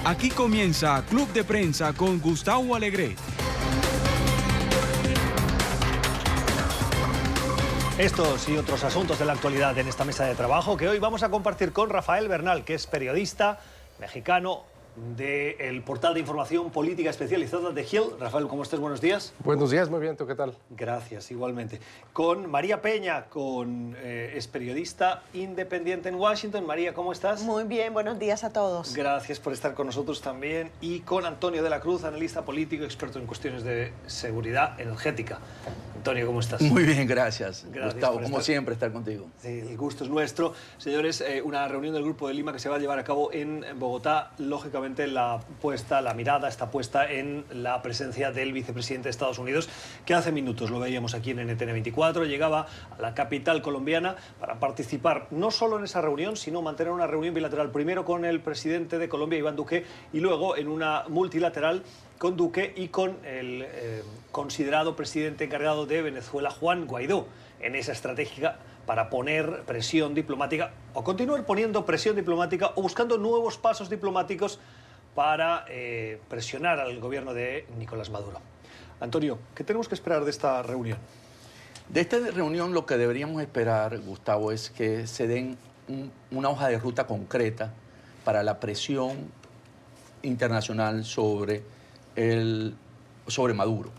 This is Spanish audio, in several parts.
Aquí comienza Club de Prensa con Gustavo Alegret. Estos y otros asuntos de la actualidad en esta mesa de trabajo que hoy vamos a compartir con Rafael Bernal, que es periodista mexicano del portal de información política especializada de Hill. Rafael, ¿cómo estás? Buenos días. Buenos días, muy bien, ¿tú qué tal? Gracias, igualmente. Con María Peña, es periodista independiente en Washington. María, ¿cómo estás? Muy bien, buenos días a todos. Gracias por estar con nosotros también. Y con Antonio de la Cruz, analista político, experto en cuestiones de seguridad energética. Antonio, ¿cómo estás? Muy bien, gracias. por Gustavo, como siempre, estar contigo. Sí, el gusto es nuestro. Señores, una reunión del Grupo de Lima que se va a llevar a cabo en Bogotá. Lógicamente, la mirada está puesta en la presencia del vicepresidente de Estados Unidos, que hace minutos lo veíamos aquí en NTN 24. Llegaba a la capital colombiana para participar no solo en esa reunión, sino mantener una reunión bilateral, primero con el presidente de Colombia, Iván Duque, y luego en una multilateral con Duque y con el considerado presidente encargado de Venezuela, Juan Guaidó, en esa estrategia para poner presión diplomática, o continuar poniendo presión diplomática, o buscando nuevos pasos diplomáticos para presionar al gobierno de Nicolás Maduro. Antonio, ¿qué tenemos que esperar de esta reunión? De esta reunión lo que deberíamos esperar, Gustavo, es que se den una hoja de ruta concreta para la presión internacional sobre Maduro.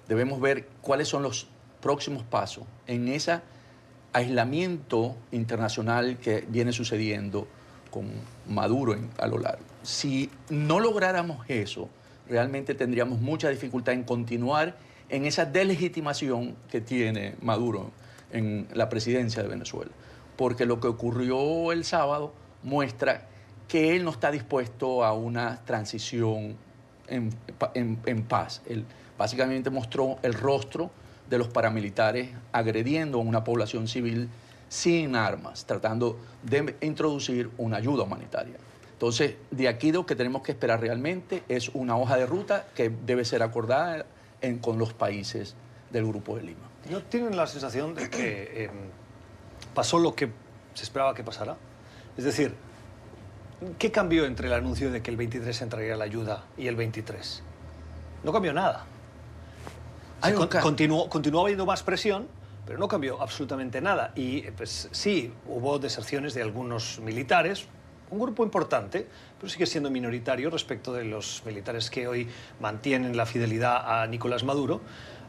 Debemos ver cuáles son los próximos pasos en ese aislamiento internacional que viene sucediendo con Maduro a lo largo. Si no lográramos eso, realmente tendríamos mucha dificultad en continuar en esa delegitimación que tiene Maduro en la presidencia de Venezuela. Porque lo que ocurrió el sábado muestra que él no está dispuesto a una transición en paz. Él básicamente mostró el rostro de los paramilitares agrediendo a una población civil sin armas, tratando de introducir una ayuda humanitaria. Entonces, de aquí lo que tenemos que esperar realmente es una hoja de ruta que debe ser acordada con los países del Grupo de Lima. ¿No tienen la sensación de que pasó lo que se esperaba que pasara? Es decir, ¿qué cambió entre el anuncio de que el 23 se entregaría la ayuda y el 23? No cambió nada. Continuó habiendo más presión, pero no cambió absolutamente nada. Y pues sí, hubo deserciones de algunos militares, un grupo importante, pero sigue siendo minoritario respecto de los militares que hoy mantienen la fidelidad a Nicolás Maduro.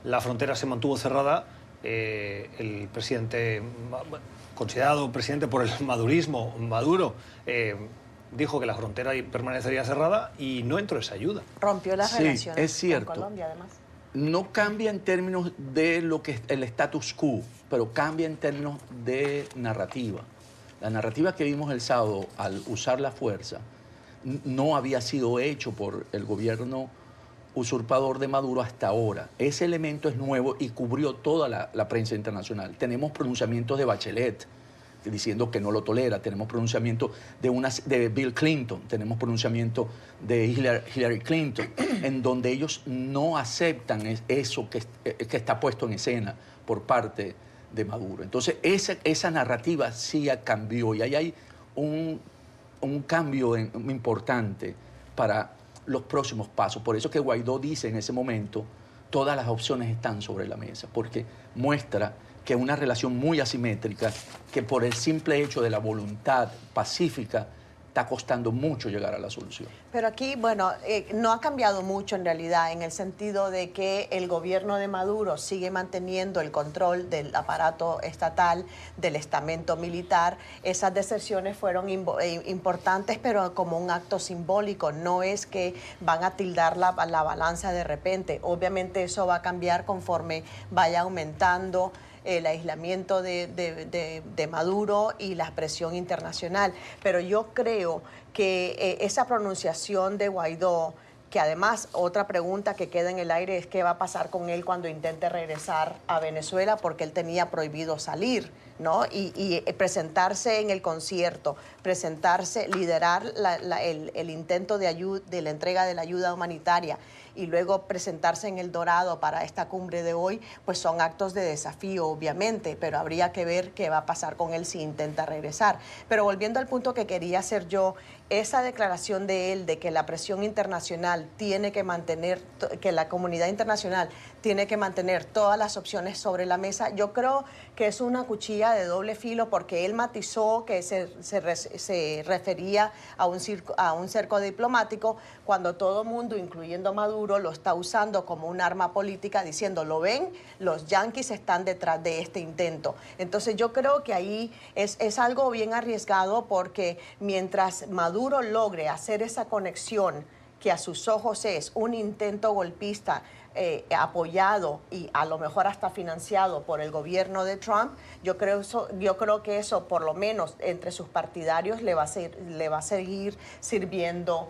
La frontera se mantuvo cerrada. El presidente, considerado presidente por el madurismo, Maduro, dijo que la frontera permanecería cerrada y no entró esa ayuda. Rompió las relaciones es cierto. con Colombia, además. No cambia en términos de lo que es el status quo, pero cambia en términos de narrativa. La narrativa que vimos el sábado al usar la fuerza no había sido hecho por el gobierno usurpador de Maduro hasta ahora. Ese elemento es nuevo y cubrió toda la prensa internacional. Tenemos pronunciamientos de Bachelet diciendo que no lo tolera, tenemos pronunciamientos de Bill Clinton, tenemos pronunciamientos de Hillary Clinton, en donde ellos no aceptan eso que está puesto en escena por parte de Maduro. Entonces, esa narrativa sí cambió y ahí hay un cambio importante para los próximos pasos. Por eso que Guaidó dice en ese momento, todas las opciones están sobre la mesa, porque muestra que es una relación muy asimétrica, que por el simple hecho de la voluntad pacífica está costando mucho llegar a la solución. Pero aquí, bueno, no ha cambiado mucho en realidad, en el sentido de que el gobierno de Maduro sigue manteniendo el control del aparato estatal, del estamento militar. Esas deserciones fueron importantes, pero como un acto simbólico. No es que van a tildar la balanza de repente. Obviamente eso va a cambiar conforme vaya aumentando el aislamiento de Maduro y la presión internacional. Pero yo creo que esa pronunciación de Guaidó, que además otra pregunta que queda en el aire es qué va a pasar con él cuando intente regresar a Venezuela, porque él tenía prohibido salir, ¿no? Y presentarse en el concierto, liderar el intento de la entrega de la ayuda humanitaria y luego presentarse en El Dorado para esta cumbre de hoy, pues son actos de desafío, obviamente, pero habría que ver qué va a pasar con él si intenta regresar. Pero volviendo al punto que quería hacer yo, esa declaración de él de que la presión internacional tiene que mantener, que la comunidad internacional tiene que mantener todas las opciones sobre la mesa, yo creo que es una cuchilla de doble filo, porque él matizó que se refería a un cerco diplomático, cuando todo mundo, incluyendo Maduro, lo está usando como un arma política, diciendo, ¿lo ven? Los yanquis están detrás de este intento. Entonces yo creo que ahí es algo bien arriesgado, porque mientras Maduro logre hacer esa conexión que a sus ojos es un intento golpista apoyado y a lo mejor hasta financiado por el gobierno de Trump, yo creo que eso, por lo menos entre sus partidarios, le va a seguir sirviendo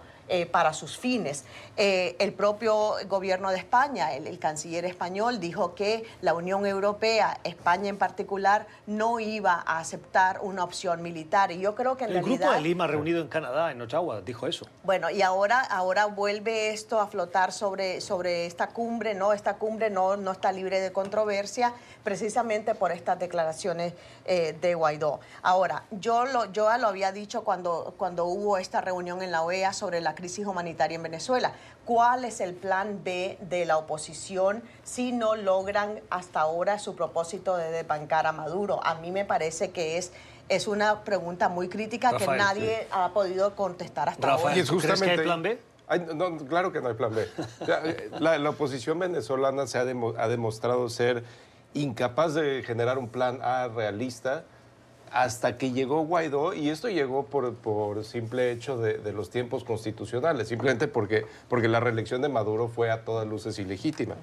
para sus fines. El propio gobierno de España, el canciller español, dijo que la Unión Europea, España en particular, no iba a aceptar una opción militar. Y yo creo que en realidad... El grupo de Lima reunido en Canadá, en Ottawa, dijo eso. Bueno, y ahora vuelve esto a flotar sobre esta cumbre, ¿no? Esta cumbre no está libre de controversia, precisamente por estas declaraciones de Guaidó. Ahora, yo ya lo había dicho cuando hubo esta reunión en la OEA sobre la crisis humanitaria en Venezuela. ¿Cuál es el plan B de la oposición si no logran hasta ahora su propósito de desbancar a Maduro? A mí me parece que es una pregunta muy crítica, Rafael, que nadie ha podido contestar hasta Rafael, ahora. Y es ¿crees que hay justamente- plan B? Ay, no, claro que no hay plan B. O sea, la oposición venezolana ha demostrado ser incapaz de generar un plan A realista hasta que llegó Guaidó, y esto llegó por simple hecho de los tiempos constitucionales, simplemente porque la reelección de Maduro fue a todas luces ilegítima.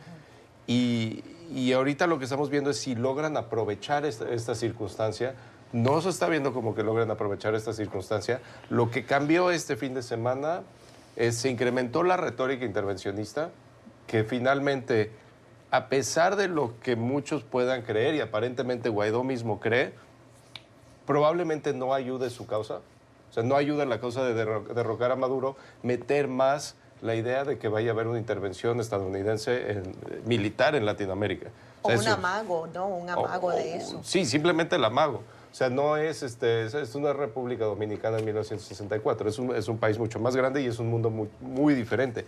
Y ahorita lo que estamos viendo es si logran aprovechar esta circunstancia. No se está viendo como que logran aprovechar esta circunstancia. Lo que cambió este fin de semana es se incrementó la retórica intervencionista, que finalmente, a pesar de lo que muchos puedan creer, y aparentemente Guaidó mismo cree, probablemente no ayude su causa. O sea, no ayuda la causa de derrocar a Maduro, meter más la idea de que vaya a haber una intervención estadounidense militar en Latinoamérica. O sea, un eso- amago, ¿no? Un amago de eso. Sí, simplemente el amago. O sea, no es, es una República Dominicana en 1964. Es un país mucho más grande y es un mundo muy, muy diferente.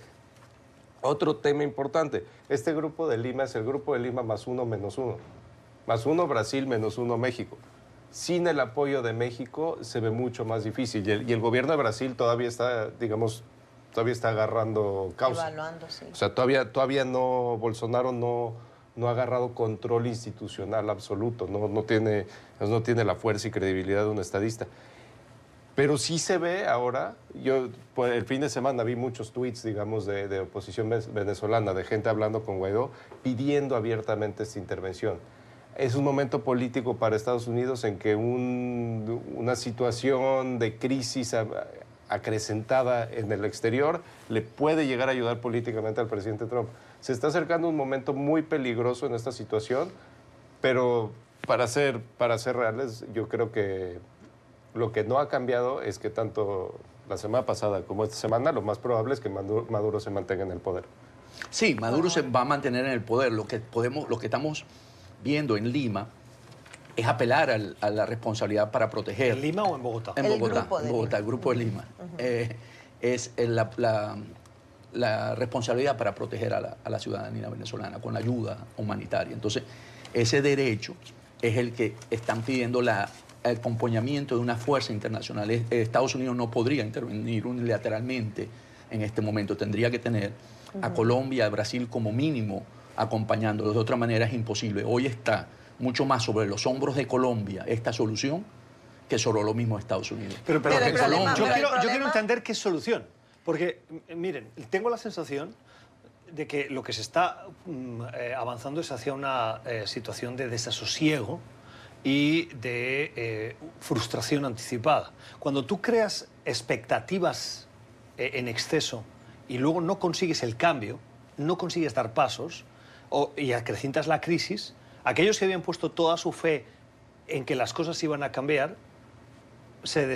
Otro tema importante. Este grupo de Lima es el grupo de Lima más uno menos uno. Más uno Brasil, menos uno México. Sin el apoyo de México se ve mucho más difícil. Y el gobierno de Brasil todavía está, digamos, todavía está agarrando causa. Evaluando, sí. O sea, todavía no, Bolsonaro no ha agarrado control institucional absoluto, no tiene la fuerza y credibilidad de un estadista. Pero sí se ve ahora, yo pues, el fin de semana vi muchos tweets, digamos, de oposición venezolana, de gente hablando con Guaidó, pidiendo abiertamente esta intervención. Es un momento político para Estados Unidos en que una situación de crisis acrecentada en el exterior le puede llegar a ayudar políticamente al presidente Trump. Se está acercando un momento muy peligroso en esta situación, pero para ser reales, yo creo que lo que no ha cambiado es que tanto la semana pasada como esta semana, lo más probable es que Maduro se mantenga en el poder. Sí, Maduro se va a mantener en el poder. Lo que estamos viendo en Lima es apelar a la responsabilidad para proteger. ¿En Lima o en Bogotá? En El Bogotá, grupo de en Bogotá, Lima. el grupo de Lima. Es la responsabilidad para proteger a la ciudadanía venezolana con la ayuda humanitaria. Entonces, ese derecho es el que están pidiendo el acompañamiento de una fuerza internacional. Estados Unidos no podría intervenir unilateralmente en este momento. Tendría que tener a Colombia, a Brasil como mínimo acompañándolos. De otra manera es imposible. Hoy está mucho más sobre los hombros de Colombia esta solución que sobre lo mismo de Estados Unidos. Pero el problema- yo pero el quiero problema- entender qué es solución. Porque, miren, tengo la sensación de que lo que se está avanzando es hacia una situación de desasosiego y de frustración anticipada. Cuando tú creas expectativas en exceso y luego no consigues el cambio, no consigues dar pasos y acrecentas la crisis, aquellos que habían puesto toda su fe en que las cosas iban a cambiar, se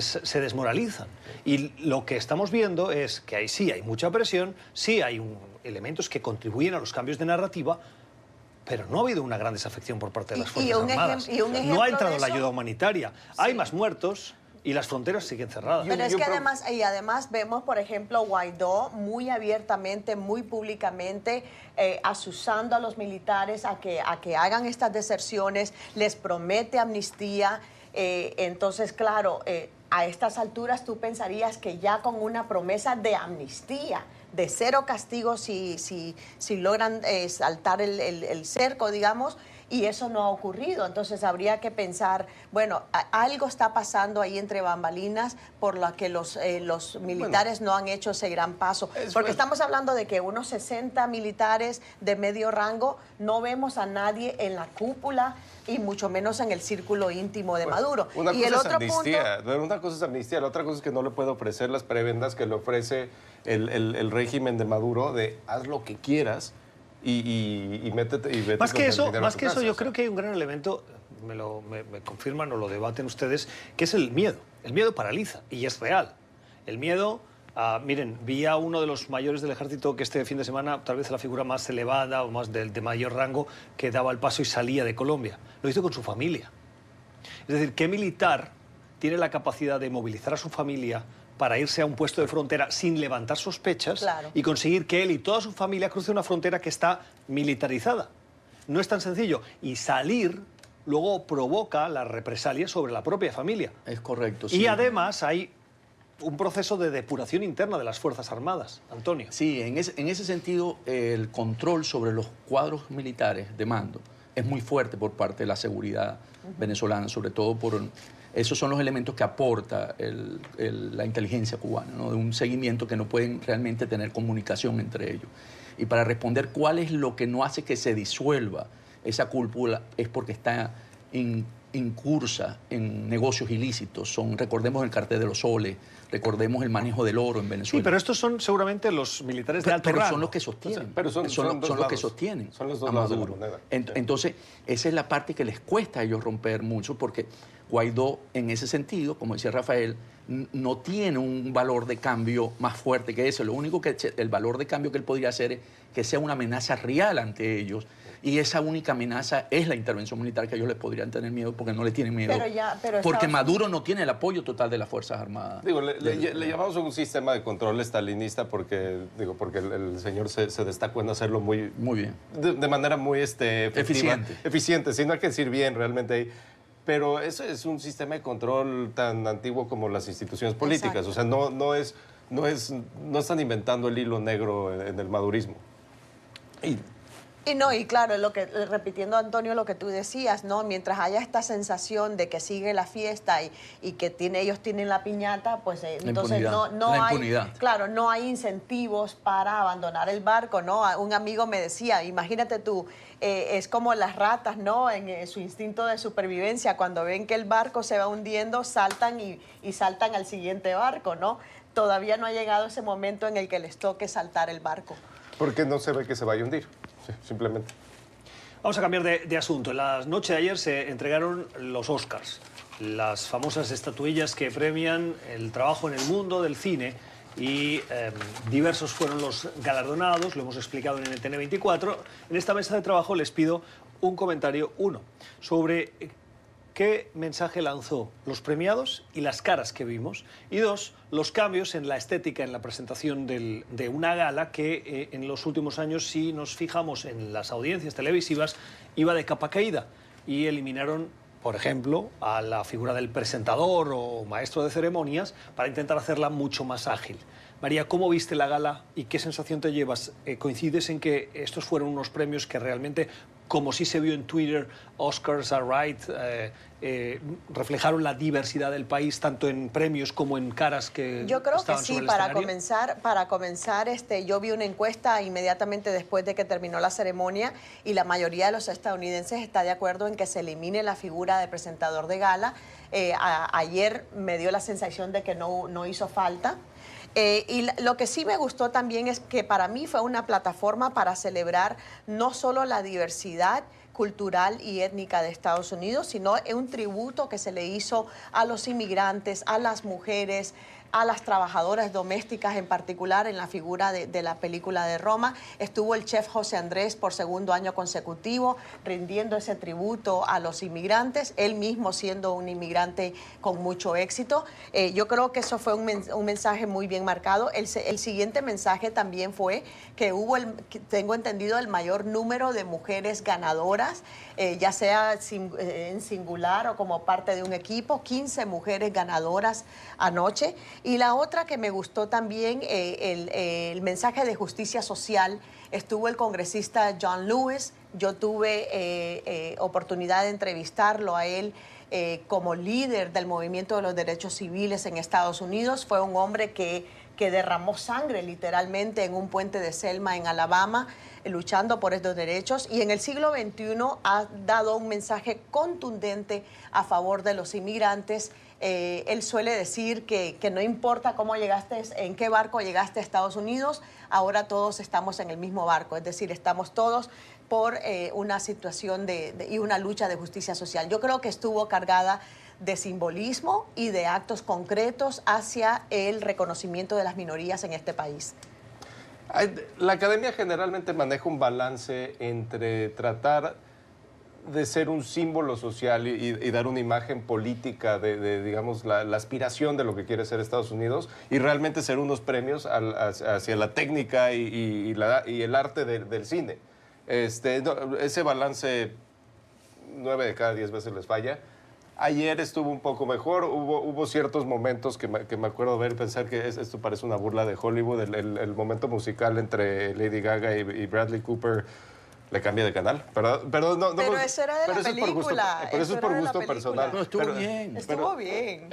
desmoralizan. Y lo que estamos viendo es que ahí sí hay mucha presión, sí hay elementos que contribuyen a los cambios de narrativa, pero no ha habido una gran desafección por parte de las Fuerzas Armadas. y un No ejemplo ha entrado de la eso- ayuda humanitaria. Hay más muertos y las fronteras siguen cerradas. Pero es que además vemos, por ejemplo, Guaidó muy abiertamente, muy públicamente, asusando a los militares a que hagan estas deserciones, les promete amnistía. Entonces, claro, a estas alturas tú pensarías que ya con una promesa de amnistía, de cero castigo si logran saltar el cerco, digamos, y eso no ha ocurrido. Entonces habría que pensar, bueno, algo está pasando ahí entre bambalinas por la que los militares no han hecho ese gran paso. Porque estamos hablando de que unos 60 militares de medio rango, no vemos a nadie en la cúpula y mucho menos en el círculo íntimo de Maduro. Una y cosa es amnistía, una cosa es amnistía, la otra cosa es que no le puede ofrecer las prebendas que le ofrece el régimen de Maduro de haz lo que quieras y métete y vete Más con que el eso, dinero a tu casa, yo o sea. creo que hay un gran elemento, me confirman o lo debaten ustedes, que es el miedo. El miedo paraliza y es real. El miedo, miren, vi a uno de los mayores del ejército que este fin de semana, tal vez la figura más elevada o más de mayor rango, que daba el paso y salía de Colombia. Lo hizo con su familia. Es decir, ¿qué militar tiene la capacidad de movilizar a su familia para irse a un puesto de frontera sin levantar sospechas y conseguir que él y toda su familia crucen una frontera que está militarizada? No es tan sencillo. Y salir luego provoca la represalia sobre la propia familia. Es correcto. Y además hay un proceso de depuración interna de las Fuerzas Armadas, Antonio. Sí, en ese sentido, el control sobre los cuadros militares de mando es muy fuerte por parte de la seguridad venezolana, sobre todo por... Esos son los elementos que aporta la inteligencia cubana, ¿no? De un seguimiento que no pueden realmente tener comunicación entre ellos. Y para responder cuál es lo que no hace que se disuelva esa cúpula es porque está incursa en negocios ilícitos. Recordemos el cartel de los soles, recordemos el manejo del oro en Venezuela. Sí, pero estos son seguramente los militares de alto rango. Pero son los que sostienen. Pero son los que sostienen son los dos a lados de la Maduro. moneda. Entonces, esa es la parte que les cuesta a ellos romper mucho, porque Guaidó, en ese sentido, como decía Rafael, no tiene un valor de cambio más fuerte que ese. Lo único que el valor de cambio que él podría hacer es que sea una amenaza real ante ellos. Y esa única amenaza es la intervención militar, que ellos les podrían tener miedo porque no le tienen miedo. Porque Maduro no tiene el apoyo total de las Fuerzas Armadas. Digo, le llamamos un sistema de control estalinista porque el señor se destacó en hacerlo muy bien. De manera muy efectiva, eficiente, si no hay que decir bien realmente ahí. Pero eso es un sistema de control tan antiguo como las instituciones políticas. Exacto. O sea, no están inventando el hilo negro en el madurismo. Y claro, repitiendo, Antonio, lo que tú decías, ¿no? Mientras haya esta sensación de que sigue la fiesta y que ellos tienen la piñata, pues entonces no hay incentivos para abandonar el barco, ¿no? Un amigo me decía, imagínate tú, es como las ratas, ¿no? En su instinto de supervivencia, cuando ven que el barco se va hundiendo, saltan y saltan al siguiente barco, ¿no? Todavía no ha llegado ese momento en el que les toque saltar el barco. Porque no se ve que se vaya a hundir. Sí, simplemente. Vamos a cambiar de asunto. En la noche de ayer se entregaron los Oscars, las famosas estatuillas que premian el trabajo en el mundo del cine, y diversos fueron los galardonados, lo hemos explicado en NTN24. En esta mesa de trabajo les pido un comentario, sobre qué mensaje lanzó los premiados y las caras que vimos, y dos, los cambios en la estética, en la presentación de una gala que en los últimos años, si nos fijamos en las audiencias televisivas, iba de capa caída y eliminaron, por ejemplo, a la figura del presentador o maestro de ceremonias para intentar hacerla mucho más ágil. María, ¿cómo viste la gala y qué sensación te llevas? ¿Coincides en que estos fueron unos premios que realmente, como sí se vio en Twitter, Oscars are right, reflejaron la diversidad del país, tanto en premios como en caras que yo creo estaban que sí, sobre el para comenzar, yo vi una encuesta inmediatamente después de que terminó la ceremonia y la mayoría de los estadounidenses está de acuerdo en que se elimine la figura de presentador de gala. Ayer me dio la sensación de que no hizo falta. Y lo que sí me gustó también es que para mí fue una plataforma para celebrar no solo la diversidad cultural y étnica de Estados Unidos, sino un tributo que se le hizo a los inmigrantes, a las mujeres, a las trabajadoras domésticas en particular en la figura de la película de Roma. Estuvo el chef José Andrés por segundo año consecutivo rindiendo ese tributo a los inmigrantes, él mismo siendo un inmigrante con mucho éxito. Yo creo que eso fue un mensaje muy bien marcado. El siguiente mensaje también fue que hubo, tengo entendido, el mayor número de mujeres ganadoras, ya sea en singular o como parte de un equipo, 15 mujeres ganadoras anoche. Y la otra que me gustó también, el mensaje de justicia social, estuvo el congresista John Lewis. Yo tuve oportunidad de entrevistarlo a él como líder del movimiento de los derechos civiles en Estados Unidos. Fue un hombre que derramó sangre literalmente en un puente de Selma en Alabama, luchando por estos derechos, y en el siglo XXI ha dado un mensaje contundente a favor de los inmigrantes. Él suele decir que no importa cómo llegaste, en qué barco llegaste a Estados Unidos, ahora todos estamos en el mismo barco, es decir, estamos todos por una situación y una lucha de justicia social. Yo creo que estuvo cargada de simbolismo y de actos concretos hacia el reconocimiento de las minorías en este país. La academia generalmente maneja un balance entre tratar de ser un símbolo social y dar una imagen política de digamos, la aspiración de lo que quiere ser Estados Unidos, y realmente ser unos premios hacia la técnica y el arte del cine. Ese balance 9 de cada 10 veces les falla. Ayer estuvo un poco mejor, hubo ciertos momentos que me acuerdo ver y pensar que esto parece una burla de Hollywood, el momento musical entre Lady Gaga y Bradley Cooper. Le cambia de canal, pero eso era de la película. Pero eso es por gusto personal. No, estuvo bien. Estuvo bien.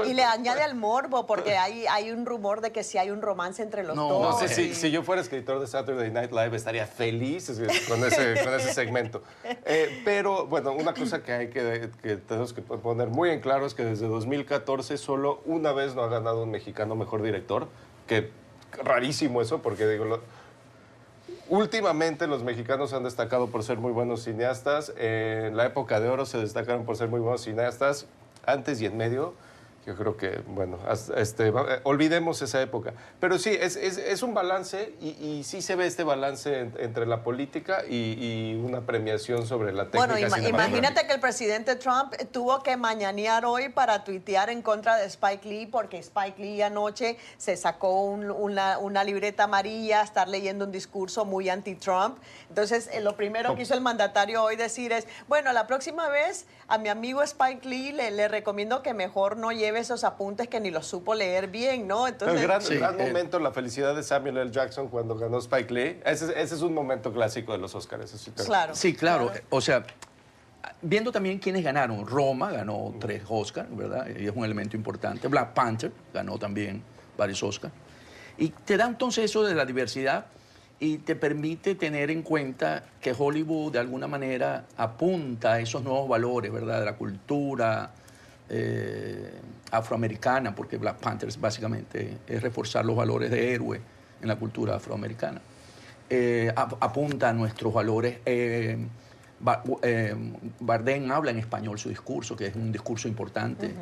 Y le añade al morbo, porque hay un rumor de que sí hay un romance entre los dos. No sé, si yo fuera escritor de Saturday Night Live estaría feliz con ese segmento. Pero, bueno, una cosa que tenemos que poner muy en claro es que desde 2014 solo una vez no ha ganado un mexicano mejor director, que rarísimo eso, porque digo... Últimamente los mexicanos se han destacado por ser muy buenos cineastas. En la época de oro se destacaron por ser muy buenos cineastas. Antes y en medio, yo creo que, bueno, olvidemos esa época. Pero sí, es un balance y sí se ve este balance entre la política y una premiación sobre la técnica. Bueno, imagínate que el presidente Trump tuvo que mañanear hoy para tuitear en contra de Spike Lee, porque Spike Lee anoche se sacó una libreta amarilla a estar leyendo un discurso muy anti-Trump. Entonces, lo primero que hizo el mandatario hoy decir es, bueno, la próxima vez a mi amigo Spike Lee le recomiendo que mejor no lleve esos apuntes que ni los supo leer bien, ¿no? Entonces, el gran momento, la felicidad de Samuel L. Jackson cuando ganó Spike Lee, ese es un momento clásico de los Oscars. Claro. Sí, claro. O sea, viendo también quiénes ganaron. Roma ganó 3 Oscars, ¿verdad? Y es un elemento importante. Black Panther ganó también varios Oscars. Y te da entonces eso de la diversidad y te permite tener en cuenta que Hollywood de alguna manera apunta a esos nuevos valores, ¿verdad? De la cultura afroamericana, porque Black Panthers básicamente es reforzar los valores de héroe en la cultura afroamericana. Apunta a nuestros valores. Bardem habla en español su discurso, que es un discurso importante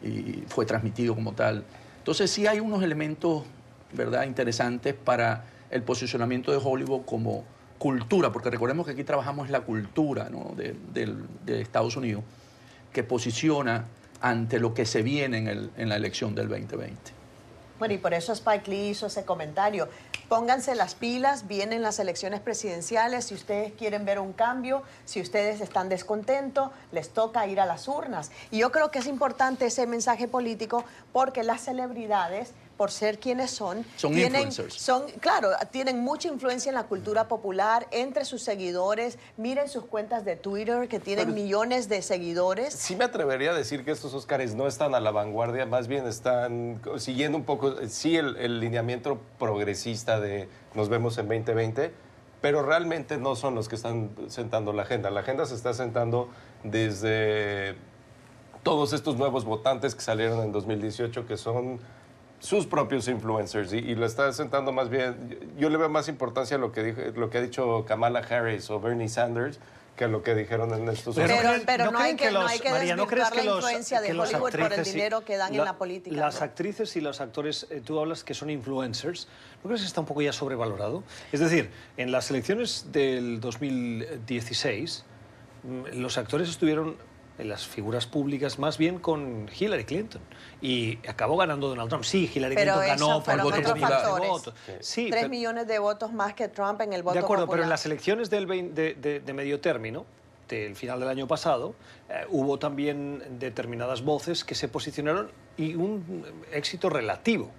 y fue transmitido como tal. Entonces sí hay unos elementos, ¿verdad?, interesantes para el posicionamiento de Hollywood como cultura, porque recordemos que aquí trabajamos la cultura, ¿no?, de Estados Unidos, que posiciona ante lo que se viene en la elección del 2020. Bueno, y por eso Spike Lee hizo ese comentario. Pónganse las pilas, vienen las elecciones presidenciales, si ustedes quieren ver un cambio, si ustedes están descontentos, les toca ir a las urnas. Y yo creo que es importante ese mensaje político porque las celebridades, por ser quienes son influencers. Claro, tienen mucha influencia en la cultura popular, entre sus seguidores. Miren sus cuentas de Twitter, que tienen millones de seguidores. Sí me atrevería a decir que estos Óscares no están a la vanguardia, más bien están siguiendo un poco, sí, el lineamiento progresista de nos vemos en 2020, pero realmente no son los que están sentando la agenda. La agenda se está sentando desde todos estos nuevos votantes que salieron en 2018, que son sus propios influencers, y lo está sentando más bien. Yo le veo más importancia a lo que ha dicho Kamala Harris o Bernie Sanders, que lo que dijeron en estos Pero últimos. Pero no hay que María, ¿no crees desvirtuar la que los, influencia de que los Hollywood por el actrices y- dinero que dan en la política. Las ¿no? actrices y los actores, tú hablas que son influencers, ¿no crees que está un poco ya sobrevalorado? Es decir, en las elecciones del 2016, los actores estuvieron en las figuras públicas más bien con Hillary Clinton y acabó ganando Donald Trump. Sí, Hillary Pero Clinton ganó eso fueron por otros 3 millones de factores. votos. Sí, 3 millones de votos más que Trump en el voto de acuerdo, pero popular. en las elecciones de medio término, del final del año pasado, hubo también determinadas voces que se posicionaron y un éxito relativo.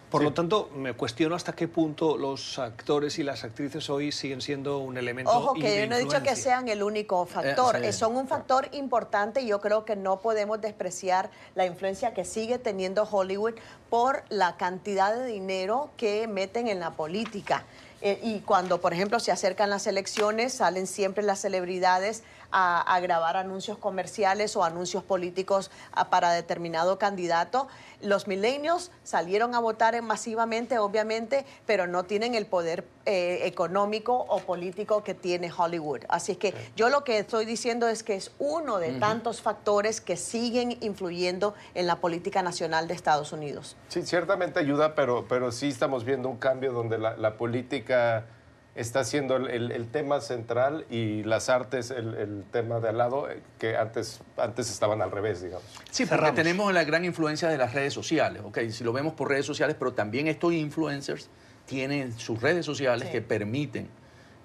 Por lo tanto, me cuestiono hasta qué punto los actores y las actrices hoy siguen siendo un elemento Ojo, de que yo no he dicho que influencia. sean el único factor, sí. son un factor importante y yo creo que no podemos despreciar la influencia que sigue teniendo Hollywood por la cantidad de dinero que meten en la política. Y cuando, por ejemplo, se acercan las elecciones, salen siempre las celebridades a grabar anuncios comerciales o anuncios políticos para determinado candidato. Los millennials salieron a votar masivamente, obviamente, pero no tienen el poder económico o político que tiene Hollywood. Así es que yo lo que estoy diciendo es que es uno de tantos factores que siguen influyendo en la política nacional de Estados Unidos. Sí, ciertamente ayuda, pero sí estamos viendo un cambio donde la política está siendo el tema central y las artes el tema de al lado, que antes estaban al revés, digamos. Sí, porque Cerramos. tenemos la gran influencia de las redes sociales, ¿ok? Si lo vemos por redes sociales, pero también estos influencers tienen sus redes sociales Sí. que permiten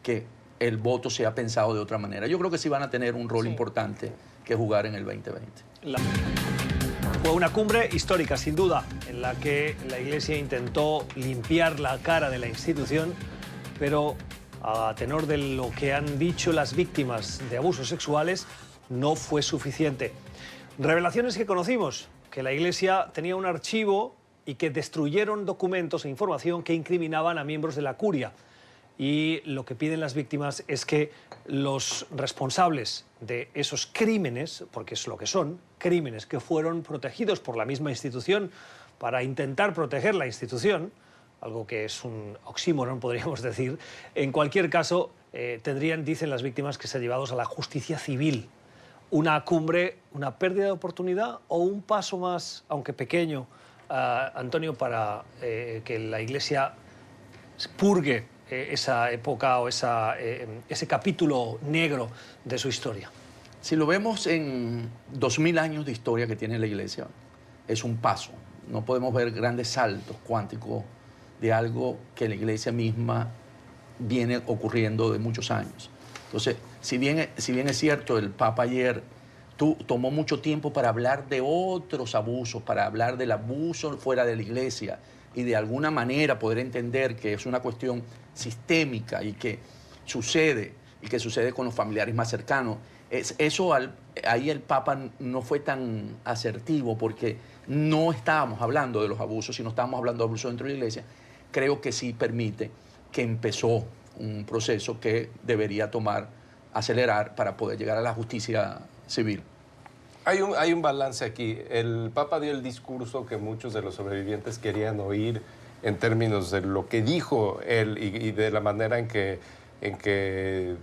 que el voto sea pensado de otra manera. Yo creo que sí van a tener un rol Sí. importante que jugar en el 2020. Fue una cumbre histórica, sin duda, en la que la Iglesia intentó limpiar la cara de la institución, pero a tenor de lo que han dicho las víctimas de abusos sexuales, no fue suficiente. Revelaciones que conocimos, que la Iglesia tenía un archivo y que destruyeron documentos e información que incriminaban a miembros de la curia. Y lo que piden las víctimas es que los responsables de esos crímenes, porque es lo que son, crímenes que fueron protegidos por la misma institución para intentar proteger la institución, algo que es un oxímoron, podríamos decir, en cualquier caso, tendrían, dicen las víctimas, que ser llevados a la justicia civil. Una cumbre, una pérdida de oportunidad o un paso más, aunque pequeño, Antonio, para que la Iglesia purgue esa época o ese capítulo negro de su historia. Si lo vemos en 2000 años de historia que tiene la Iglesia, es un paso. No podemos ver grandes saltos cuánticos de algo que la Iglesia misma viene ocurriendo de muchos años. Entonces, si bien es cierto, el Papa ayer tomó mucho tiempo para hablar de otros abusos, para hablar del abuso fuera de la Iglesia y de alguna manera poder entender que es una cuestión sistémica y que sucede con los familiares más cercanos. Ahí el Papa no fue tan asertivo porque no estábamos hablando de los abusos, sino estábamos hablando de abusos dentro de la Iglesia. Creo que sí permite que empezó un proceso que debería acelerar para poder llegar a la justicia civil. Hay un balance aquí. El Papa dio el discurso que muchos de los sobrevivientes querían oír en términos de lo que dijo él y de la manera en que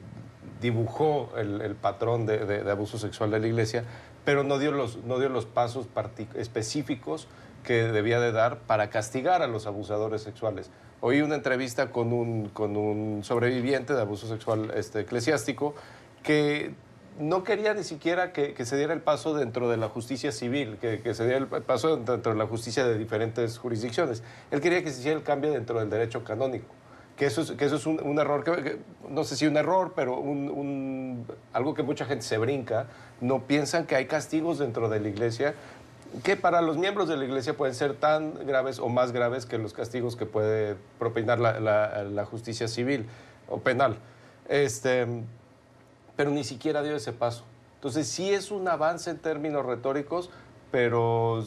dibujó el patrón de abuso sexual de la Iglesia, pero no dio los pasos específicos que debía de dar para castigar a los abusadores sexuales. Oí una entrevista con un sobreviviente de abuso sexual eclesiástico que no quería ni siquiera que se diera el paso dentro de la justicia civil, que se diera el paso dentro de la justicia de diferentes jurisdicciones. Él quería que se hiciera el cambio dentro del derecho canónico. Que eso es un error, que no sé si un error, pero algo que mucha gente se brinca. No piensan que hay castigos dentro de la Iglesia que para los miembros de la Iglesia pueden ser tan graves o más graves que los castigos que puede propinar la justicia civil o penal. Pero ni siquiera dio ese paso. Entonces sí es un avance en términos retóricos, pero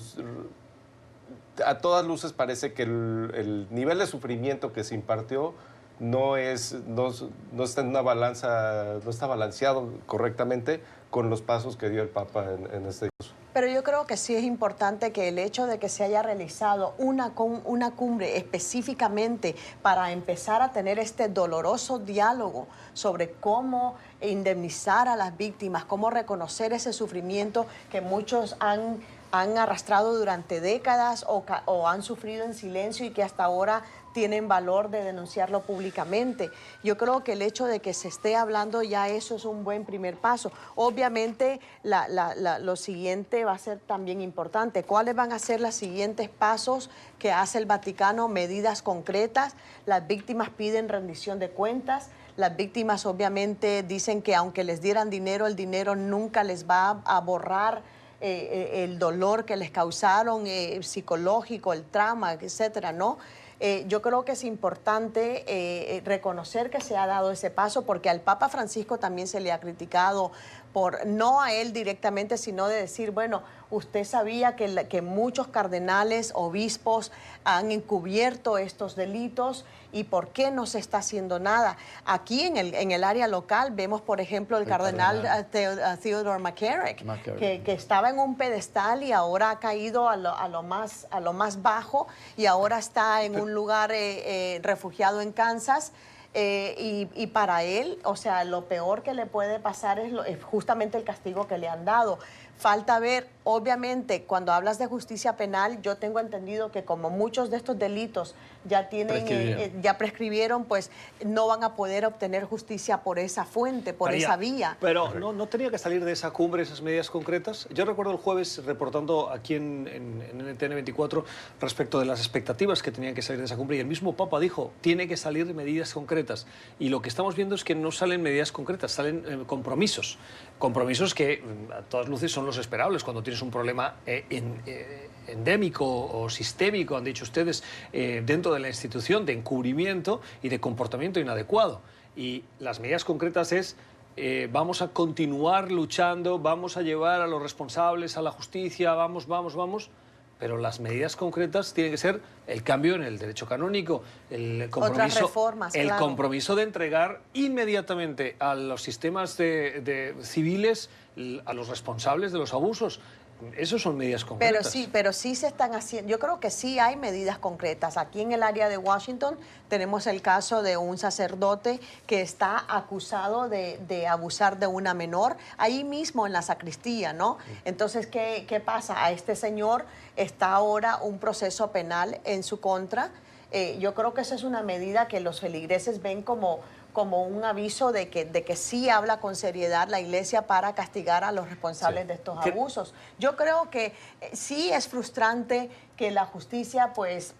a todas luces parece que el nivel de sufrimiento que se impartió no está en una balanza, no está balanceado correctamente con los pasos que dio el Papa en este discurso. Pero yo creo que sí es importante que el hecho de que se haya realizado una cumbre específicamente para empezar a tener este doloroso diálogo sobre cómo indemnizar a las víctimas, cómo reconocer ese sufrimiento que muchos han arrastrado durante décadas o han sufrido en silencio y que hasta ahora tienen valor de denunciarlo públicamente. Yo creo que el hecho de que se esté hablando ya eso es un buen primer paso. Obviamente lo siguiente va a ser también importante. ¿Cuáles van a ser los siguientes pasos que hace el Vaticano? Medidas concretas. Las víctimas piden rendición de cuentas. Las víctimas obviamente dicen que aunque les dieran dinero, el dinero nunca les va a borrar el dolor que les causaron, psicológico, el trauma, etcétera, ¿no? Yo creo que es importante reconocer que se ha dado ese paso, porque al Papa Francisco también se le ha criticado por, no a él directamente, sino de decir, bueno, usted sabía que muchos cardenales, obispos han encubierto estos delitos y por qué no se está haciendo nada. Aquí en el área local vemos, por ejemplo, el cardenal Theodore McCarrick, que estaba en un pedestal y ahora ha caído a lo más bajo y ahora está en un lugar refugiado en Kansas. Y para él, o sea, lo peor que le puede pasar es justamente el castigo que le han dado. Falta ver, obviamente, cuando hablas de justicia penal, yo tengo entendido que como muchos de estos delitos ya ya prescribieron, pues no van a poder obtener justicia por esa fuente, por María, esa vía. Pero ¿no tenía que salir de esa cumbre esas medidas concretas? Yo recuerdo el jueves reportando aquí en NTN 24 respecto de las expectativas que tenían que salir de esa cumbre y el mismo Papa dijo, tiene que salir de medidas concretas. Y lo que estamos viendo es que no salen medidas concretas, salen compromisos. Compromisos que a todas luces son los esperables cuando tienes un problema endémico o sistémico, han dicho ustedes, dentro de la institución, de encubrimiento y de comportamiento inadecuado. Y las medidas concretas es, vamos a continuar luchando, vamos a llevar a los responsables a la justicia, vamos. Pero las medidas concretas tienen que ser el cambio en el derecho canónico, el compromiso, otras reformas, el claro. compromiso de entregar inmediatamente a los sistemas civiles, a los responsables de los abusos. Esas son medidas concretas. Pero sí se están haciendo, yo creo que sí hay medidas concretas. Aquí en el área de Washington tenemos el caso de un sacerdote que está acusado de abusar de una menor, ahí mismo en la sacristía, ¿no? Entonces, ¿qué pasa? A este señor está ahora un proceso penal en su contra. Yo creo que esa es una medida que los feligreses ven como un aviso de que sí habla con seriedad la Iglesia para castigar a los responsables de estos abusos. Yo creo que sí es frustrante que la justicia pues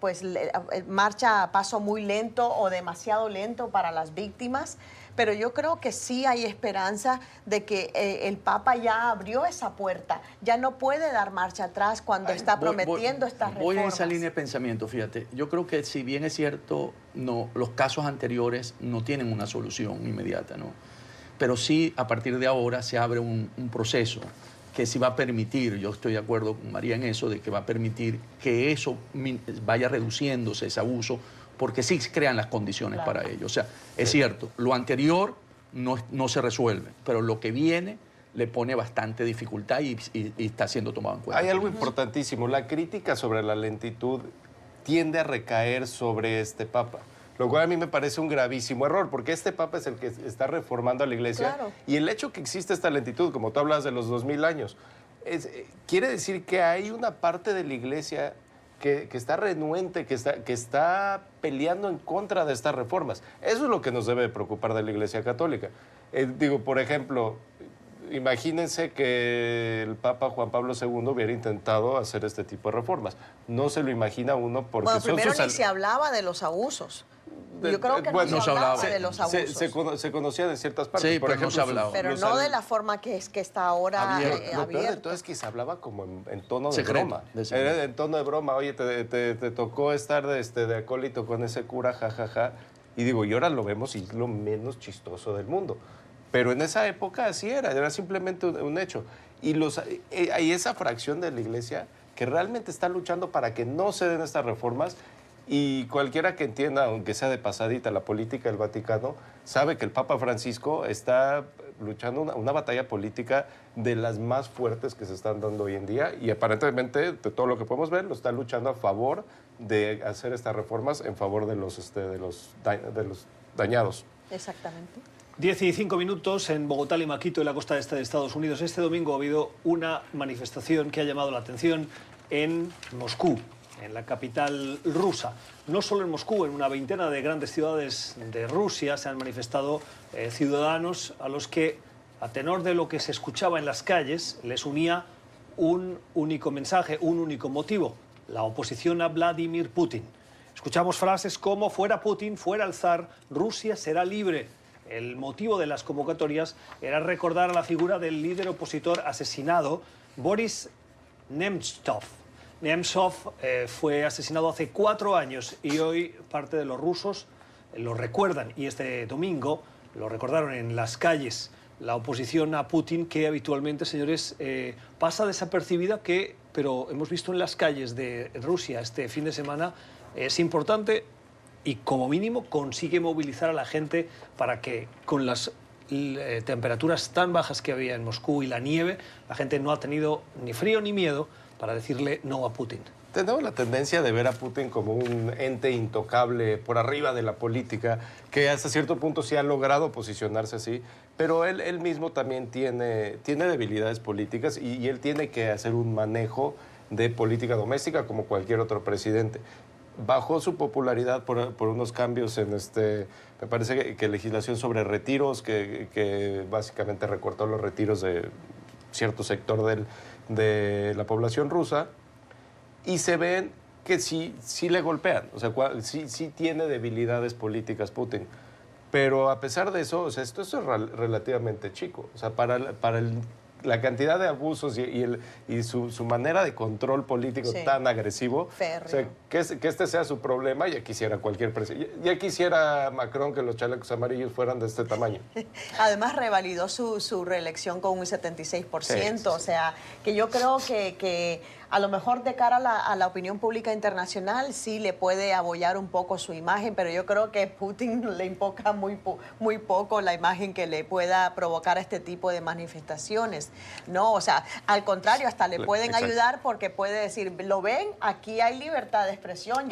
marcha a paso muy lento o demasiado lento para las víctimas, pero yo creo que sí hay esperanza de que el Papa ya abrió esa puerta, ya no puede dar marcha atrás cuando está prometiendo estas reformas. Voy en esa línea de pensamiento, fíjate. Yo creo que si bien es cierto, los casos anteriores no tienen una solución inmediata, ¿no? Pero sí, a partir de ahora se abre un proceso que sí va a permitir, yo estoy de acuerdo con María en eso, de que va a permitir que eso vaya reduciéndose, ese abuso, porque sí crean las condiciones para ello. O sea, es cierto, lo anterior no se resuelve, pero lo que viene le pone bastante dificultad y está siendo tomado en cuenta. Hay algo importantísimo, la crítica sobre la lentitud tiende a recaer sobre este Papa, lo cual a mí me parece un gravísimo error, porque este Papa es el que está reformando a la Iglesia. Claro. Y el hecho que existe esta lentitud, como tú hablas de los 2000 años, quiere decir que hay una parte de la Iglesia que está renuente, que está peleando en contra de estas reformas. Eso es lo que nos debe preocupar de la Iglesia Católica. Digo, por ejemplo, imagínense que el Papa Juan Pablo II hubiera intentado hacer este tipo de reformas. No se lo imagina uno porque Bueno, son primero sus... ni se hablaba de los abusos. Yo creo que no se hablaba de los abusos. Se conocía de ciertas partes. Sí, por pero ejemplo, no se hablaba. Pero no de la forma que está ahora Lo peor de abierto. todo es que se hablaba como en tono de Secreto, broma. de secreto. Era en tono de broma. Oye, te tocó estar de acólito con ese cura, jajaja. Y digo, y ahora lo vemos y es lo menos chistoso del mundo. Pero en esa época así era simplemente un hecho. Y hay esa fracción de la Iglesia que realmente está luchando para que no se den estas reformas. Y cualquiera que entienda, aunque sea de pasadita, la política del Vaticano, sabe que el Papa Francisco está luchando una batalla política de las más fuertes que se están dando hoy en día y aparentemente, de todo lo que podemos ver, lo está luchando a favor de hacer estas reformas en favor de los dañados. Exactamente. 15 minutos en Bogotá, Lima, Quito y la costa este de Estados Unidos. Este domingo ha habido una manifestación que ha llamado la atención en Moscú, en la capital rusa. No solo en Moscú, en una veintena de grandes ciudades de Rusia se han manifestado ciudadanos a los que, a tenor de lo que se escuchaba en las calles, les unía un único mensaje, un único motivo: la oposición a Vladimir Putin. Escuchamos frases como "fuera Putin, fuera el zar, Rusia será libre". El motivo de las convocatorias era recordar a la figura del líder opositor asesinado, Boris Nemtsov. Nemtsov fue asesinado hace 4 años y hoy parte de los rusos lo recuerdan. Y este domingo lo recordaron en las calles. La oposición a Putin, que habitualmente, señores, pasa desapercibida, pero hemos visto en las calles de Rusia este fin de semana, es importante y como mínimo consigue movilizar a la gente para que con las temperaturas tan bajas que había en Moscú y la nieve, la gente no ha tenido ni frío ni miedo para decirle no a Putin. Tenemos la tendencia de ver a Putin como un ente intocable por arriba de la política, que hasta cierto punto sí ha logrado posicionarse así, pero él mismo también tiene debilidades políticas y él tiene que hacer un manejo de política doméstica como cualquier otro presidente. Bajó su popularidad por unos cambios en me parece que legislación sobre retiros, que básicamente recortó los retiros de cierto sector de la población rusa, y se ven que sí le golpean, o sea, sí tiene debilidades políticas Putin. Pero a pesar de eso, o sea, esto es relativamente chico. O sea, para la cantidad de abusos y su manera de control político tan agresivo, o sea, que este sea su problema, ya quisiera cualquier presidente. Ya quisiera Macron que los chalecos amarillos fueran de este tamaño. Además, revalidó su reelección con un 76%. O sea, que yo creo que a lo mejor de cara a la opinión pública internacional sí le puede abollar un poco su imagen, pero yo creo que Putin le impoca muy poco la imagen que le pueda provocar este tipo de manifestaciones, ¿no? O sea, al contrario, hasta le pueden ayudar porque puede decir, ¿lo ven? Aquí hay libertad de expresión.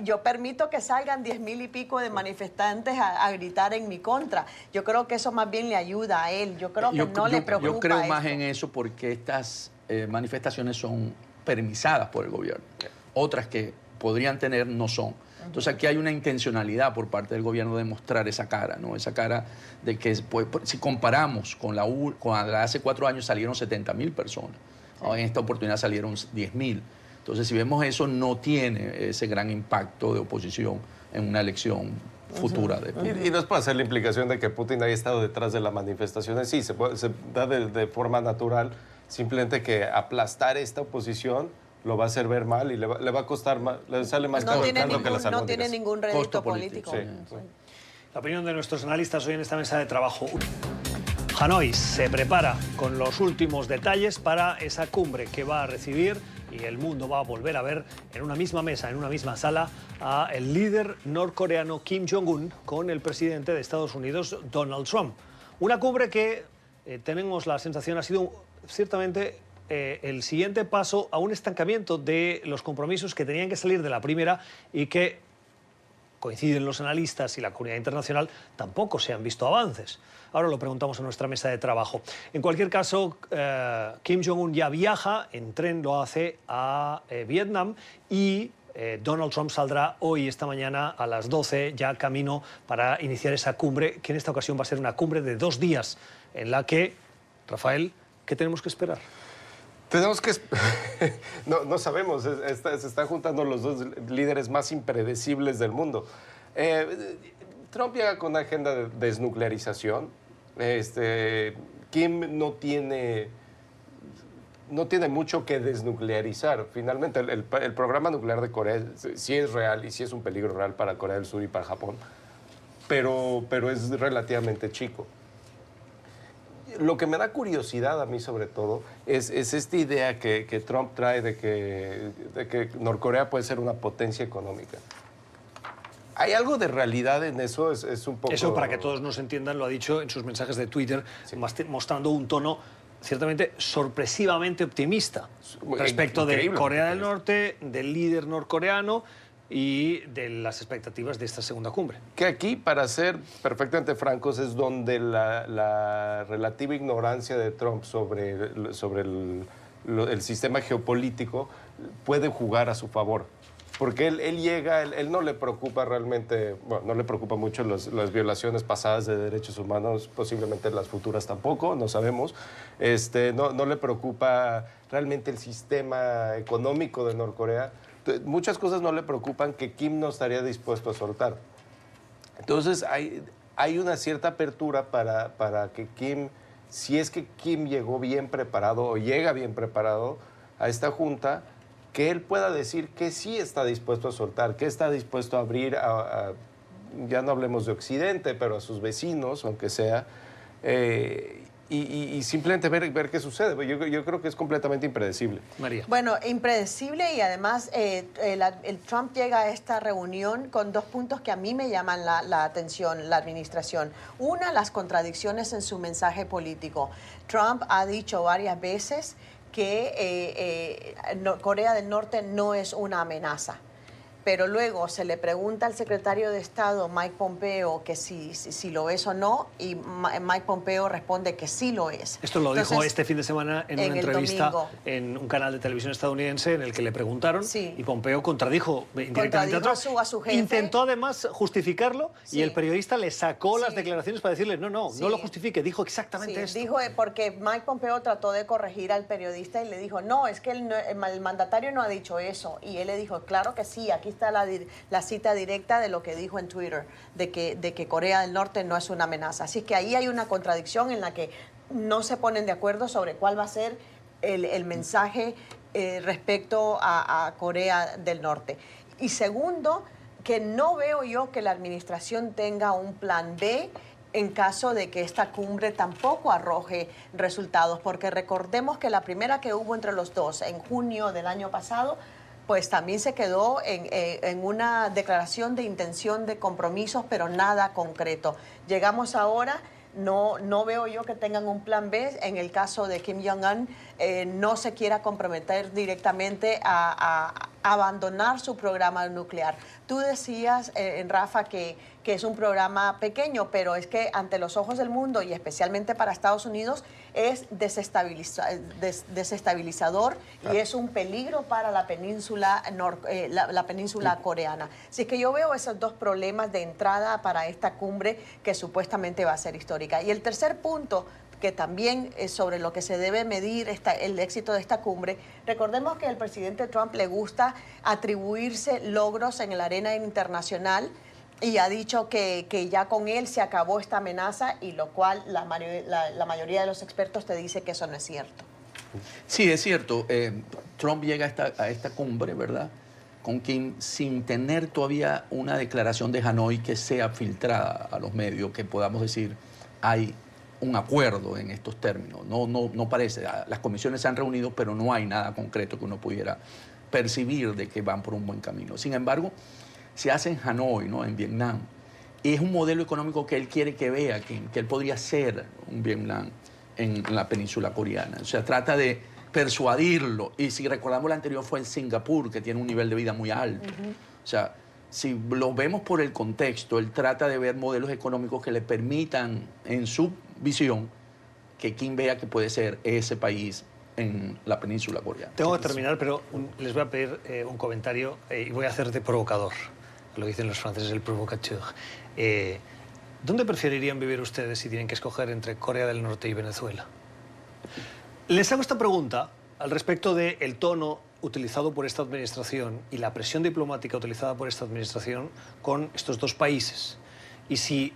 Yo permito que salgan 10,000 y pico de manifestantes a gritar en mi contra. Yo creo que eso más bien le ayuda a él. Yo creo que no le preocupa. Yo creo más en eso porque estas manifestaciones son permisadas por el gobierno. Otras que podrían tener no son. Entonces aquí hay una intencionalidad por parte del gobierno de mostrar esa cara, ¿no? Esa cara de que si comparamos con la de hace 4 años salieron 70,000 personas. En esta oportunidad salieron 10,000. Entonces si vemos eso no tiene ese gran impacto de oposición en una elección futura de Putin. Y no es para hacer la implicación de que Putin haya estado detrás de las manifestaciones. Sí, se da de forma natural. Simplemente que aplastar esta oposición lo va a hacer ver mal y le va a costar más, le sale más caro que las albóndigas. No tiene ningún rédito político. Sí. La opinión de nuestros analistas hoy en esta mesa de trabajo. Hanoi se prepara con los últimos detalles para esa cumbre que va a recibir y el mundo va a volver a ver en una misma mesa, en una misma sala, a el líder norcoreano Kim Jong-un con el presidente de Estados Unidos, Donald Trump. Una cumbre que tenemos la sensación ha sido ciertamente el siguiente paso a un estancamiento de los compromisos que tenían que salir de la primera y que, coinciden los analistas y la comunidad internacional, tampoco se han visto avances. Ahora lo preguntamos en nuestra mesa de trabajo. En cualquier caso, Kim Jong-un ya viaja, en tren lo hace a Vietnam y Donald Trump saldrá hoy, esta mañana, a las 12, ya camino para iniciar esa cumbre, que en esta ocasión va a ser una cumbre de 2 días, en la que, Rafael, ¿qué tenemos que esperar? Tenemos que... no sabemos, se están juntando los dos líderes más impredecibles del mundo. Trump llega con una agenda de desnuclearización. Kim no tiene mucho que desnuclearizar. Finalmente, el programa nuclear de Corea sí es real y sí es un peligro real para Corea del Sur y para Japón, pero es relativamente chico. Lo que me da curiosidad a mí, sobre todo, es esta idea que Trump trae de que Norcorea puede ser una potencia económica. Hay algo de realidad en eso, es un poco... Eso, para que todos nos entiendan, lo ha dicho en sus mensajes de Twitter, mostrando un tono ciertamente sorpresivamente optimista respecto de Increíble. Corea del Norte, del líder norcoreano y de las expectativas de esta segunda cumbre. Que aquí, para ser perfectamente francos, es donde la relativa ignorancia de Trump sobre el sistema geopolítico puede jugar a su favor. Porque él llega, él no le preocupa realmente, bueno, no le preocupa mucho las violaciones pasadas de derechos humanos, posiblemente las futuras tampoco, no sabemos. No le preocupa realmente el sistema económico de Norcorea. Muchas cosas no le preocupan que Kim no estaría dispuesto a soltar. Entonces hay una cierta apertura para que Kim, si es que Kim llegó bien preparado o llega bien preparado a esta junta, que él pueda decir que sí está dispuesto a soltar, que está dispuesto a abrir ya no hablemos de Occidente, pero a sus vecinos, aunque sea, y simplemente ver qué sucede. Yo creo que es completamente impredecible. María. Bueno, impredecible, y además el Trump llega a esta reunión con dos puntos que a mí me llaman la atención, la administración. Una, las contradicciones en su mensaje político. Trump ha dicho varias veces que Corea del Norte no es una amenaza. Pero luego se le pregunta al secretario de Estado, Mike Pompeo, que si lo es o no, y Mike Pompeo responde que sí lo es. Esto lo dijo Entonces, este fin de semana en una entrevista en un canal de televisión estadounidense en el que le preguntaron, sí, y Pompeo contradijo indirectamente a Trump. a su jefe. Intentó además justificarlo, sí, y el periodista le sacó las sí, declaraciones para decirle, no sí, lo justifique, dijo exactamente sí, esto. Dijo, porque Mike Pompeo trató de corregir al periodista y le dijo, no, es que el mandatario no ha dicho eso. Y él le dijo, claro que sí, aquí está la cita directa de lo que dijo en Twitter, de que Corea del Norte no es una amenaza. Así que ahí hay una contradicción en la que no se ponen de acuerdo sobre cuál va a ser el mensaje respecto a Corea del Norte. Y segundo, que no veo yo que la administración tenga un plan B en caso de que esta cumbre tampoco arroje resultados, porque recordemos que la primera que hubo entre los dos en junio del año pasado, pues también se quedó en una declaración de intención de compromisos, pero nada concreto. Llegamos ahora, no veo yo que tengan un plan B. En el caso de Kim Jong-un, no se quiera comprometer directamente a abandonar su programa nuclear. Tú decías, Rafa, que es un programa pequeño, pero es que ante los ojos del mundo y especialmente para Estados Unidos es desestabilizador, y es un peligro para la península, la península coreana. Así que yo veo esos dos problemas de entrada para esta cumbre que supuestamente va a ser histórica. Y el tercer punto, que también es sobre lo que se debe medir el éxito de esta cumbre. Recordemos que al presidente Trump le gusta atribuirse logros en la arena internacional, y ha dicho que ya con él se acabó esta amenaza, y lo cual la mayoría de los expertos te dice que eso no es cierto. Sí, es cierto. Trump llega a esta cumbre, ¿verdad?, con Kim, sin tener todavía una declaración de Hanoi que sea filtrada a los medios, que podamos decir hay un acuerdo en estos términos. No parece. Las comisiones se han reunido, pero no hay nada concreto que uno pudiera percibir de que van por un buen camino. Sin embargo, se hace en Hanoi, ¿no?, en Vietnam. Y es un modelo económico que él quiere que vea, que él podría ser un Vietnam en la península coreana. O sea, trata de persuadirlo. Y si recordamos, la anterior fue en Singapur, que tiene un nivel de vida muy alto. O sea, si lo vemos por el contexto, él trata de ver modelos económicos que le permitan, en su visión, que Kim vea que puede ser ese país en la península coreana. Tengo que terminar, pero les voy a pedir un comentario y voy a hacer de provocador. Lo dicen los franceses, el provocateur. ¿Dónde preferirían vivir ustedes si tienen que escoger entre Corea del Norte y Venezuela? Les hago esta pregunta al respecto del tono utilizado por esta administración y la presión diplomática utilizada por esta administración con estos dos países. Y si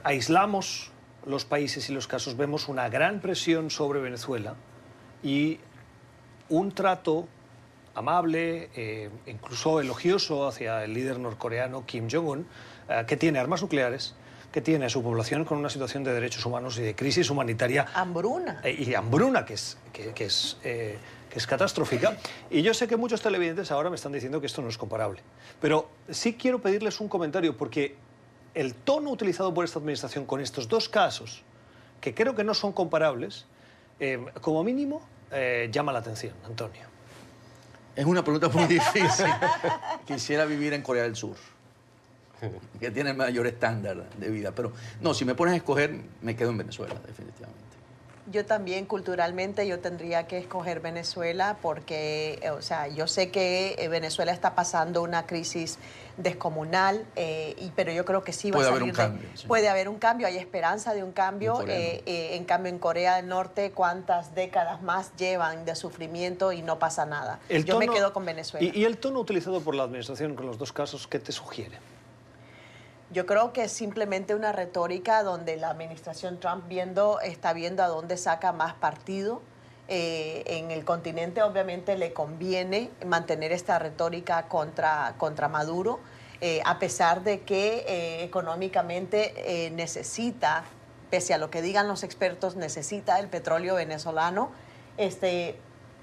aislamos los países y los casos, vemos una gran presión sobre Venezuela y un trato amable, incluso elogioso hacia el líder norcoreano Kim Jong-un, que tiene armas nucleares, que tiene a su población con una situación de derechos humanos y de crisis humanitaria. Hambruna. Y hambruna, que es catastrófica. Y yo sé que muchos televidentes ahora me están diciendo que esto no es comparable. Pero sí quiero pedirles un comentario, porque el tono utilizado por esta administración con estos dos casos, que creo que no son comparables, como mínimo llama la atención, Antonio. Es una pregunta muy difícil. Quisiera vivir en Corea del Sur, que tiene el mayor estándar de vida. Pero no, si me pones a escoger, me quedo en Venezuela, definitivamente. Yo también, culturalmente, yo tendría que escoger Venezuela porque, o sea, yo sé que Venezuela está pasando una crisis descomunal, pero yo creo que sí va a salir. Puede haber un cambio. Sí. Puede haber un cambio, hay esperanza de un cambio. En cambio, en Corea del Norte, ¿cuántas décadas más llevan de sufrimiento y no pasa nada? Yo me quedo con Venezuela. ¿Y el tono utilizado por la administración con los dos casos, qué te sugiere? Yo creo que es simplemente una retórica donde la administración Trump está viendo a dónde saca más partido. En el continente obviamente le conviene mantener esta retórica contra Maduro, a pesar de que económicamente necesita, pese a lo que digan los expertos, necesita el petróleo venezolano.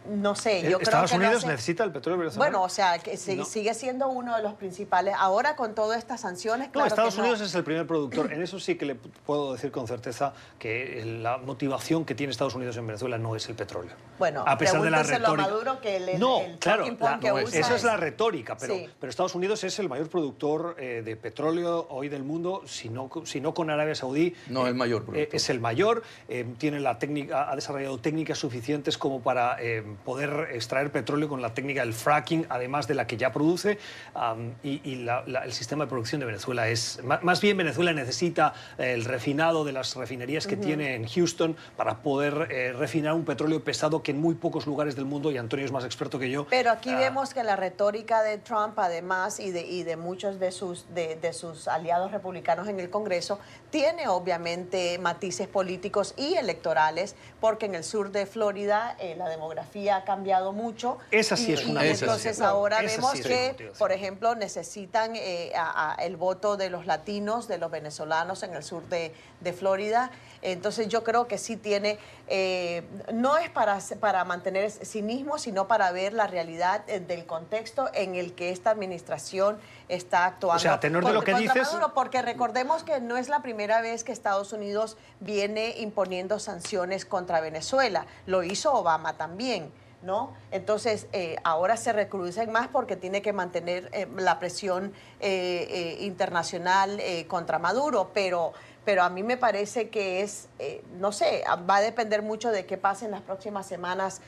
No sé, yo creo que Estados Unidos necesita el petróleo venezolano. Bueno, o sea, que sigue siendo uno de los principales. Ahora, con todas estas sanciones, claro. No, Estados que Unidos es el primer productor. En eso sí que le puedo decir con certeza que la motivación que tiene Estados Unidos en Venezuela no es el petróleo. Bueno, a pesar de la retórica. a Maduro que el claro, talking point que usa eso es la retórica, pero, sí. pero Estados Unidos es el mayor productor de petróleo hoy del mundo, si no con Arabia Saudí. No, el mayor productor. Es el mayor, tiene la técnica, ha desarrollado técnicas suficientes como para poder extraer petróleo con la técnica del fracking, además de la que ya produce, el sistema de producción de Venezuela es... Más bien Venezuela necesita el refinado de las refinerías que tiene en Houston para poder refinar un petróleo pesado que en muy pocos lugares del mundo, y Antonio es más experto que yo... Pero aquí vemos que la retórica de Trump, además, y de muchos de sus aliados republicanos en el Congreso, tiene obviamente matices políticos y electorales, porque en el sur de Florida la demografía ha cambiado mucho. Esa sí es una motivación. Entonces ahora vemos sí que, por ejemplo, necesitan el voto de los latinos, de los venezolanos en el sur de Florida. Entonces yo creo que sí tiene, no es para mantener cinismo, sino para ver la realidad del contexto en el que esta administración está actuando. O sea, a tenor de lo que dices... Maduro, porque recordemos que no es la primera vez que Estados Unidos viene imponiendo sanciones contra Venezuela. Lo hizo Obama también, ¿no? Entonces, ahora se recrudecen más porque tiene que mantener la presión internacional contra Maduro, pero a mí me parece que es, no sé, va a depender mucho de qué pase en las próximas semanas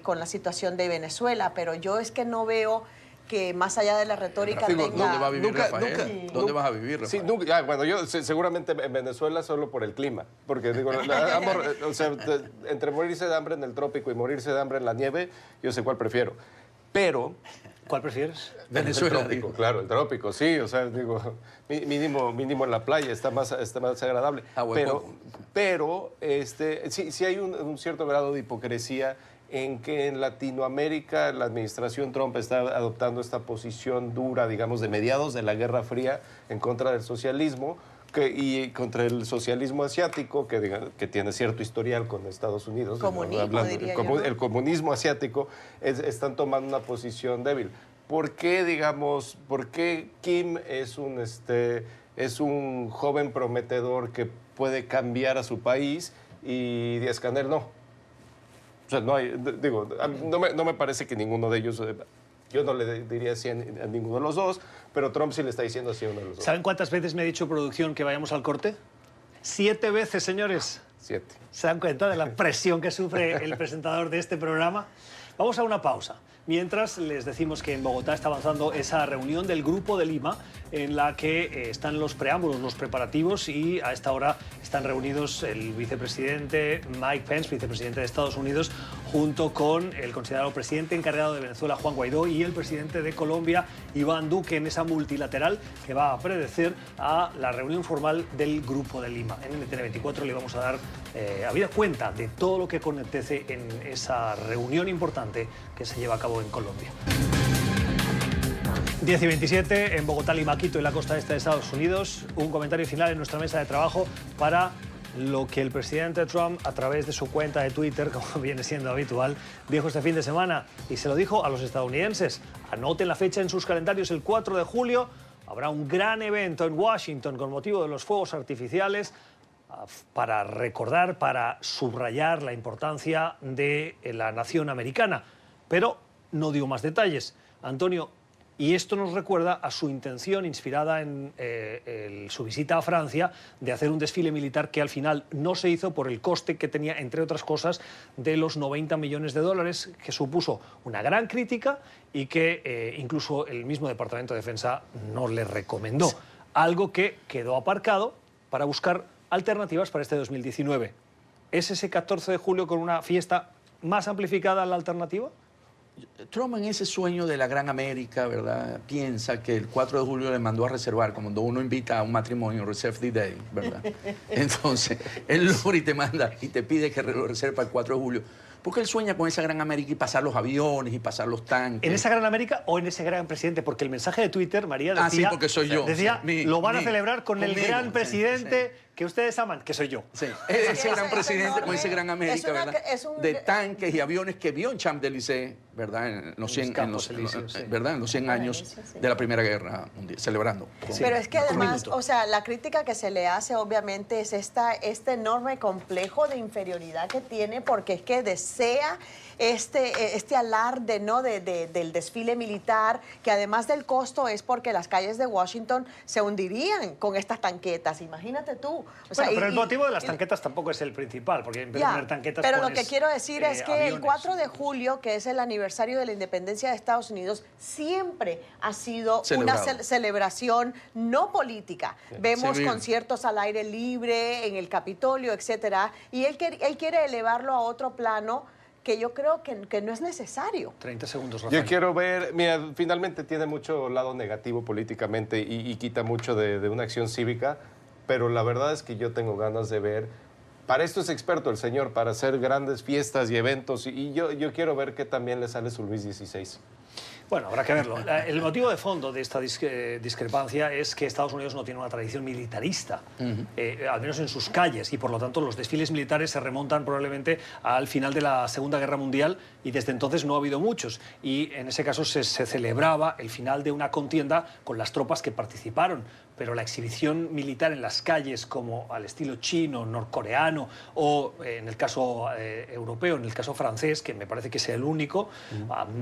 con la situación de Venezuela, pero yo es que no veo que más allá de la retórica Rafico, tenga... ¿dónde va a vivir Rafael? ¿Dónde vas a vivir, Rafael? Sí, bueno, yo seguramente en Venezuela solo por el clima, porque digo, o sea, entre morirse de hambre en el trópico y morirse de hambre en la nieve, yo sé cuál prefiero. Pero... ¿Cuál prefieres? Venezuela, el trópico, claro, el trópico, sí, o sea, digo, mínimo en la playa está más agradable. Pero sí hay un cierto grado de hipocresía en que en Latinoamérica la administración Trump está adoptando esta posición dura, digamos, de mediados de la Guerra Fría en contra del socialismo y contra el socialismo asiático, que tiene cierto historial con Estados Unidos. Comunismo, diría yo, ¿no? El comunismo asiático están tomando una posición débil. ¿Por qué, digamos, Kim es un joven prometedor que puede cambiar a su país y Díaz-Canel no? O sea, no hay, digo, no me parece que ninguno de ellos, yo no le diría así a ninguno de los dos, pero Trump sí le está diciendo así a uno de los dos. ¿Saben cuántas veces me ha dicho producción que vayamos al corte? 7 veces, señores. 7. ¿Se dan cuenta de la presión que sufre el presentador de este programa? Vamos a una pausa. Mientras les decimos que en Bogotá está avanzando esa reunión del Grupo de Lima en la que están los preámbulos, los preparativos, y a esta hora están reunidos el vicepresidente Mike Pence, vicepresidente de Estados Unidos, junto con el considerado presidente encargado de Venezuela, Juan Guaidó, y el presidente de Colombia, Iván Duque, en esa multilateral que va a predecir a la reunión formal del Grupo de Lima. En NTN 24 le vamos a dar habida cuenta de todo lo que acontece en esa reunión importante que se lleva a cabo en Colombia. 10:27 en Bogotá, Lima, Quito y la costa este de Estados Unidos. Un comentario final en nuestra mesa de trabajo para lo que el presidente Trump, a través de su cuenta de Twitter, como viene siendo habitual, dijo este fin de semana, y se lo dijo a los estadounidenses. Anoten la fecha en sus calendarios, el 4 de julio. Habrá un gran evento en Washington con motivo de los fuegos artificiales para recordar, para subrayar la importancia de la nación americana. Pero no dio más detalles. Antonio, y esto nos recuerda a su intención, inspirada en su visita a Francia, de hacer un desfile militar que al final no se hizo por el coste que tenía, entre otras cosas, de los 90 millones de dólares, que supuso una gran crítica y que incluso el mismo Departamento de Defensa no le recomendó. Algo que quedó aparcado para buscar alternativas para este 2019. ¿Es ese 14 de julio con una fiesta más amplificada la alternativa? Trump, en ese sueño de la gran América, ¿verdad?, piensa que el 4 de julio le mandó a reservar, como cuando uno invita a un matrimonio, reserve the day, ¿verdad? Entonces, él logra y te manda y te pide que lo reserve para el 4 de julio. Porque él sueña con esa gran América y pasar los aviones y pasar los tanques. ¿En esa gran América o en ese gran presidente? Porque el mensaje de Twitter, María, decía... sí, porque soy yo. Decía, lo van a celebrar con el gran sí, presidente que ustedes aman, que soy yo. Sí, ese gran presidente con ese gran América, una, ¿verdad? De tanques y aviones que vio en Champs-Élysées, ¿verdad? En los 100, ¿verdad? En los 100 años de la Primera Guerra Mundial, celebrando. Sí. Pero es que además, o sea, la crítica que se le hace obviamente es este enorme complejo de inferioridad que tiene, porque es que desea este alarde, ¿no?, del desfile militar, que además del costo es porque las calles de Washington se hundirían con estas tanquetas. Imagínate tú. O sea, pero el motivo de las tanquetas tampoco es el principal, porque en vez de poner tanquetas pero pones, lo que quiero decir es que aviones. el 4 de julio, que es el aniversario de la independencia de Estados Unidos, siempre ha sido una celebración no política. Vemos conciertos al aire libre, en el Capitolio, etcétera, y él quiere elevarlo a otro plano que yo creo que no es necesario. 30 segundos, Rafael. Yo quiero ver, mira, finalmente tiene mucho lado negativo políticamente y quita mucho de una acción cívica, pero la verdad es que yo tengo ganas de ver, para esto es experto el señor, para hacer grandes fiestas y eventos, y yo quiero ver que también le sale su Luis XVI. Bueno, habrá que verlo. El motivo de fondo de esta discrepancia es que Estados Unidos no tiene una tradición militarista, al menos en sus calles, y por lo tanto los desfiles militares se remontan probablemente al final de la Segunda Guerra Mundial y desde entonces no ha habido muchos. Y en ese caso se celebraba el final de una contienda con las tropas que participaron. Pero la exhibición militar en las calles, como al estilo chino, norcoreano, o en el caso europeo, en el caso francés, que me parece que sea el único,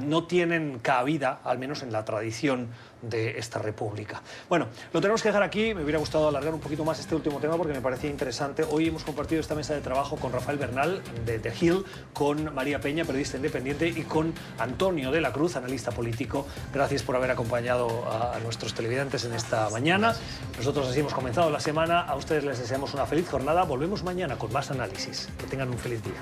no tienen cabida, al menos en la tradición de esta república. Bueno, lo tenemos que dejar aquí. Me hubiera gustado alargar un poquito más este último tema porque me parecía interesante. Hoy hemos compartido esta mesa de trabajo con Rafael Bernal, de The Hill, con María Peña, periodista independiente, y con Antonio de la Cruz, analista político. Gracias por haber acompañado a nuestros televidentes en esta mañana. Nosotros así hemos comenzado la semana. A ustedes les deseamos una feliz jornada. Volvemos mañana con más análisis. Que tengan un feliz día.